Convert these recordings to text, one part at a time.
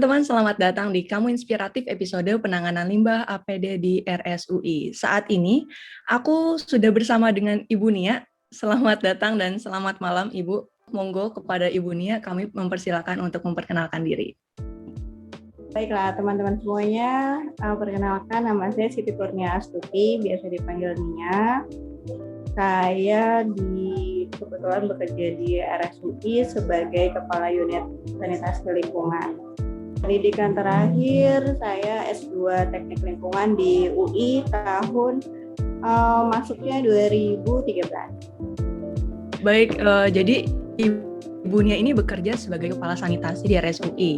teman-teman, selamat datang di Kamu Inspiratif episode penanganan limbah APD di RSUI. Saat ini, aku sudah bersama dengan Ibu Nia. Selamat datang dan selamat malam, Ibu. Monggo kepada Ibu Nia, kami mempersilakan untuk memperkenalkan diri. Baiklah, teman-teman semuanya, perkenalkan nama saya Siti Kurnia Astuti, biasa dipanggil Nia. Saya kebetulan bekerja di RSUI sebagai Kepala Unit Sanitasi Lingkungan. Pendidikan terakhir saya S2 Teknik Lingkungan di UI tahun masuknya 2013. Baik, jadi Ibu Nia ini bekerja sebagai Kepala Sanitasi di RSUI.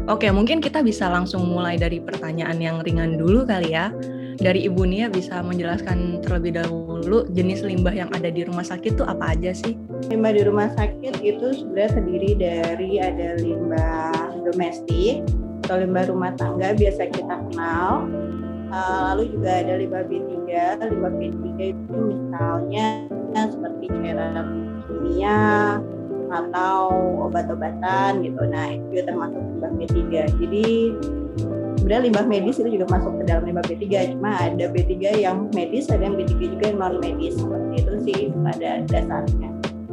Oke, mungkin kita bisa langsung mulai dari pertanyaan yang ringan dulu kali ya. Dari Ibu Nia bisa menjelaskan terlebih dahulu jenis limbah yang ada di rumah sakit itu apa aja sih? Limbah di rumah sakit itu sebenarnya terdiri dari ada limbah domestik atau limbah rumah tangga biasa kita kenal. Lalu juga ada limbah B3. Limbah B3 itu misalnya seperti cairan kimia atau obat-obatan gitu. Nah, itu juga termasuk limbah B3. Jadi sebenarnya limbah medis itu juga masuk ke dalam limbah B3, cuma ada B3 yang medis, ada yang B3 juga yang non medis, seperti itu sih pada dasarnya.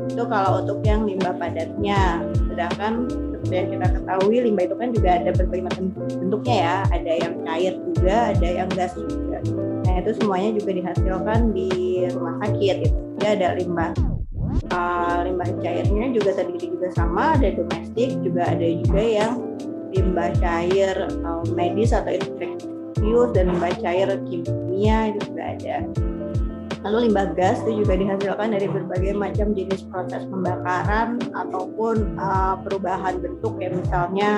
Itu kalau untuk yang limbah padatnya. Sedangkan seperti yang kita ketahui, limbah itu kan juga ada berbagai macam bentuknya ya, ada yang cair juga, ada yang gas juga. Nah, itu semuanya juga dihasilkan di rumah sakit gitu. Jadi ada limbah cairnya juga terdiri juga sama, ada domestik, juga ada juga yang limbah cair medis atau infeksius, dan limbah cair kimia juga ada. Lalu limbah gas itu juga dihasilkan dari berbagai macam jenis proses pembakaran ataupun perubahan bentuk ya, misalnya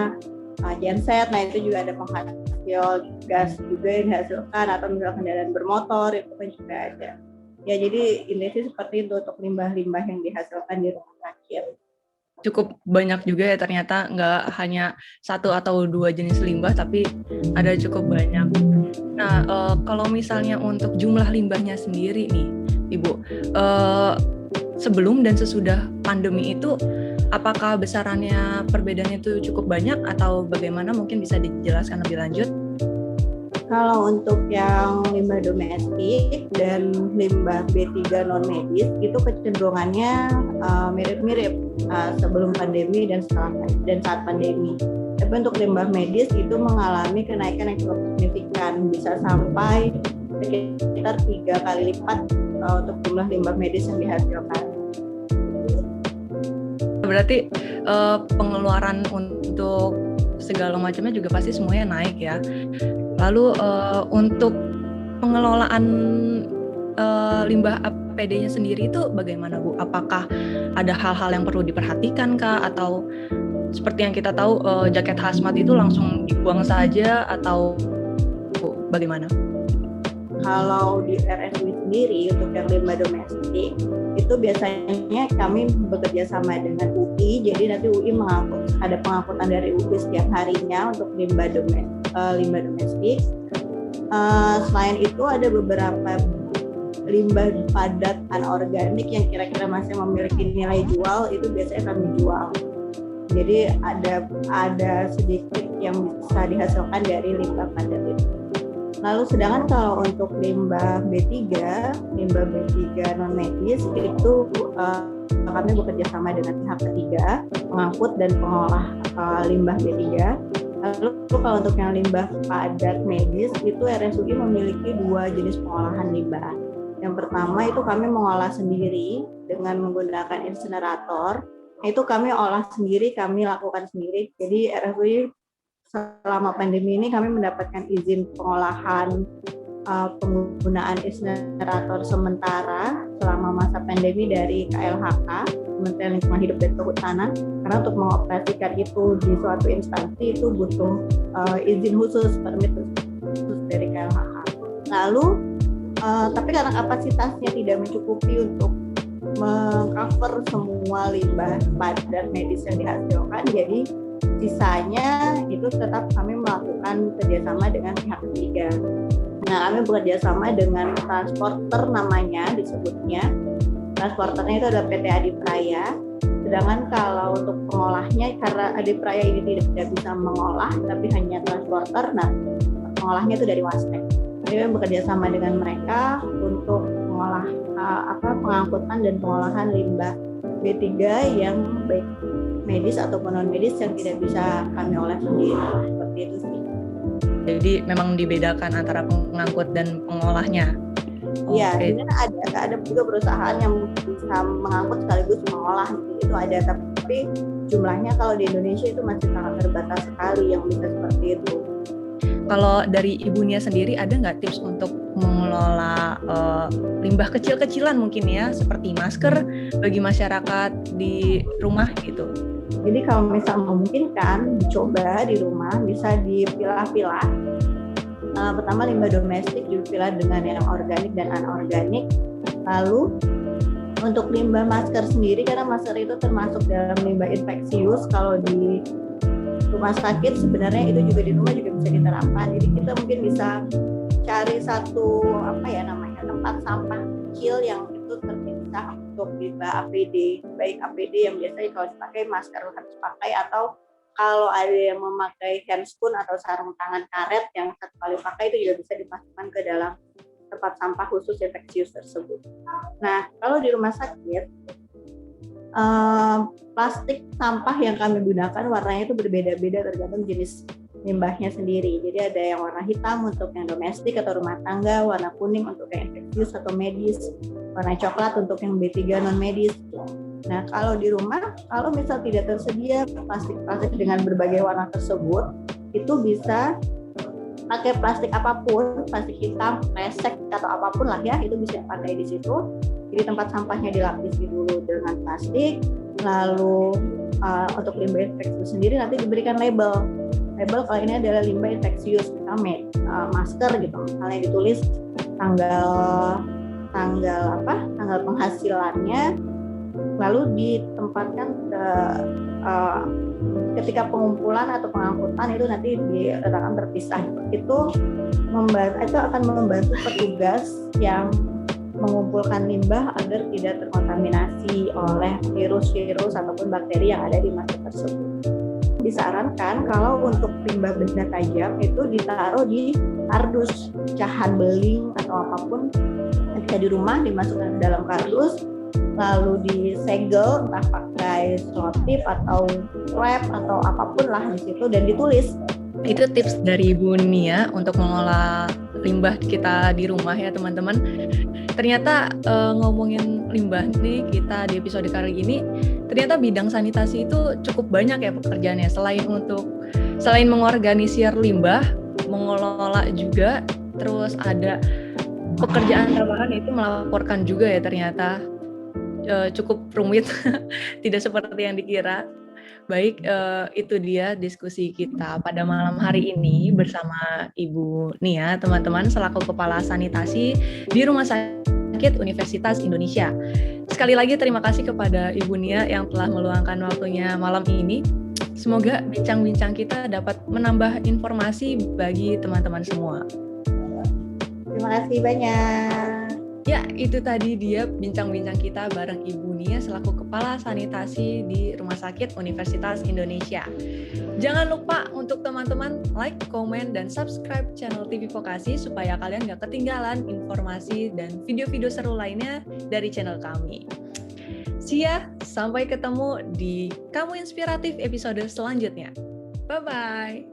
genset. Nah, itu juga ada penghasil gas juga yang dihasilkan, atau misalnya kendaraan bermotor itu kan juga ada. Ya, jadi ini sih seperti itu untuk limbah-limbah yang dihasilkan di rumah sakit. Cukup banyak juga ya, ternyata nggak hanya satu atau dua jenis limbah, tapi ada cukup banyak. Nah, kalau misalnya untuk jumlah limbahnya sendiri nih, Ibu, sebelum dan sesudah pandemi itu, apakah besarannya perbedaannya itu cukup banyak atau bagaimana? Mungkin bisa dijelaskan lebih lanjut. Kalau untuk yang limbah domestik dan limbah B3 non medis itu kecenderungannya mirip-mirip sebelum pandemi dan saat pandemi. Tapi untuk limbah medis itu mengalami kenaikan yang cukup signifikan, bisa sampai sekitar 3 kali lipat untuk jumlah limbah medis yang dihasilkan. Berarti pengeluaran untuk segala macamnya juga pasti semuanya naik ya. Lalu untuk pengelolaan limbah APD-nya sendiri itu bagaimana, Bu? Apakah ada hal-hal yang perlu diperhatikan kah? Atau seperti yang kita tahu jaket hazmat itu langsung dibuang saja atau bagaimana? Kalau di RSUI sendiri untuk yang limbah domestik itu biasanya kami bekerja sama dengan UI, jadi nanti UI ada pengangkutan dari UI setiap harinya untuk limbah domestik. Selain itu ada beberapa limbah padat anorganik yang kira-kira masih memiliki nilai jual, itu biasanya kami jual. Jadi ada sedikit yang bisa dihasilkan dari limbah padat itu. Lalu sedangkan kalau untuk limbah B3 non medis itu kami bekerja sama dengan pihak ketiga, pengangkut dan pengolah limbah B3. Lalu kalau untuk yang limbah padat medis itu RSUI memiliki 2 jenis pengolahan limbah. Yang pertama itu kami mengolah sendiri dengan menggunakan insinerator. Itu kami olah sendiri, kami lakukan sendiri. Jadi RSUI selama pandemi ini kami mendapatkan izin pengolahan penggunaan insinerator sementara selama masa pandemi dari KLHK, Kementerian Lingkungan Hidup dan Kehutanan, karena untuk mengoperasikan itu di suatu instansi itu butuh izin khusus, permit khusus dari KLHK. Lalu tapi karena kapasitasnya tidak mencukupi untuk mengcover semua limbah padat medis yang dihasilkan, jadi sisanya itu tetap kami melakukan kerjasama dengan pihak ketiga. Nah, kami bekerja sama dengan transporter namanya disebutnya. Transporternya itu ada PT Adipraya. Sedangkan kalau untuk pengolahnya, karena Adipraya ini tidak bisa mengolah, tapi hanya transporter, nah pengolahnya itu dari Wastek. Jadi kami bekerja sama dengan mereka untuk mengolah pengangkutan dan pengolahan limbah B3 yang baik medis ataupun non medis yang tidak bisa kami olah sendiri. Seperti itu sih. Jadi memang dibedakan antara pengangkut dan pengolahnya. Iya, sebenarnya ada juga perusahaan yang bisa mengangkut sekaligus mengolah gitu. Itu ada, tapi jumlahnya kalau di Indonesia itu masih sangat terbatas sekali yang bisa seperti itu. Kalau dari Ibu Nia sendiri ada nggak tips untuk mengelola limbah kecil-kecilan mungkin ya, seperti masker bagi masyarakat di rumah gitu? Jadi kalau misal memungkinkan dicoba di rumah bisa dipilah-pilah. Pertama limbah domestik dipilah dengan yang organik dan anorganik. Lalu untuk limbah masker sendiri, karena masker itu termasuk dalam limbah infeksius, kalau di rumah sakit sebenarnya itu juga di rumah juga bisa diterapkan. Jadi kita mungkin bisa cari satu tempat sampah kecil yang itu terpisah untuk limbah APD, baik APD yang biasanya kalau dipakai masker harus pakai, atau kalau ada yang memakai handscoon atau sarung tangan karet yang satu kali pakai itu juga bisa dimasukkan ke dalam tempat sampah khusus infeksius tersebut. Nah, kalau di rumah sakit plastik sampah yang kami gunakan warnanya itu berbeda-beda tergantung jenis limbahnya sendiri. Jadi ada yang warna hitam untuk yang domestik atau rumah tangga, warna kuning untuk yang infeksius atau medis, warna coklat untuk yang B3 non medis. Nah, kalau di rumah, kalau misal tidak tersedia plastik dengan berbagai warna tersebut, itu bisa pakai plastik apapun, plastik hitam, kresek atau apapun lah ya, itu bisa pakai di situ. Jadi tempat sampahnya dilapisi dulu dengan plastik, lalu untuk limbah infeksius sendiri nanti diberikan label kalau ini adalah limbah infeksius, misalnya masker gitu, misalnya ditulis tanggal penghasilannya, lalu ditempatkan ketika pengumpulan atau pengangkutan itu nanti diletakkan terpisah. Itu akan membantu petugas yang mengumpulkan limbah agar tidak terkontaminasi oleh virus-virus ataupun bakteri yang ada di masker tersebut. Disarankan kalau untuk limbah benda tajam itu ditaruh di kardus, pecahan beling atau apapun ketika di rumah dimasukkan ke dalam kardus, lalu disegel entah pakai selotip atau wrap atau apapun lah di situ dan ditulis. Itu tips dari Ibu Nia untuk mengolah limbah kita di rumah ya teman-teman. Ternyata ngomongin limbah nih kita di episode kali ini, ternyata bidang sanitasi itu cukup banyak ya pekerjaannya. Selain mengorganisir limbah, mengelola juga, terus ada pekerjaan tambahan itu melaporkan juga ya ternyata. Cukup rumit, tidak seperti yang dikira. Baik, itu dia diskusi kita pada malam hari ini bersama Ibu Nia, teman-teman, selaku Kepala Sanitasi di Rumah Sakit Universitas Indonesia. Sekali lagi terima kasih kepada Ibu Nia yang telah meluangkan waktunya malam ini. Semoga bincang-bincang kita dapat menambah informasi bagi teman-teman semua. Terima kasih banyak. Ya, itu tadi dia bincang-bincang kita bareng Ibu Nia selaku Kepala Sanitasi di Rumah Sakit Universitas Indonesia. Jangan lupa untuk teman-teman like, komen, dan subscribe channel TV Vokasi supaya kalian gak ketinggalan informasi dan video-video seru lainnya dari channel kami. See ya, sampai ketemu di Kamu Inspiratif episode selanjutnya. Bye-bye!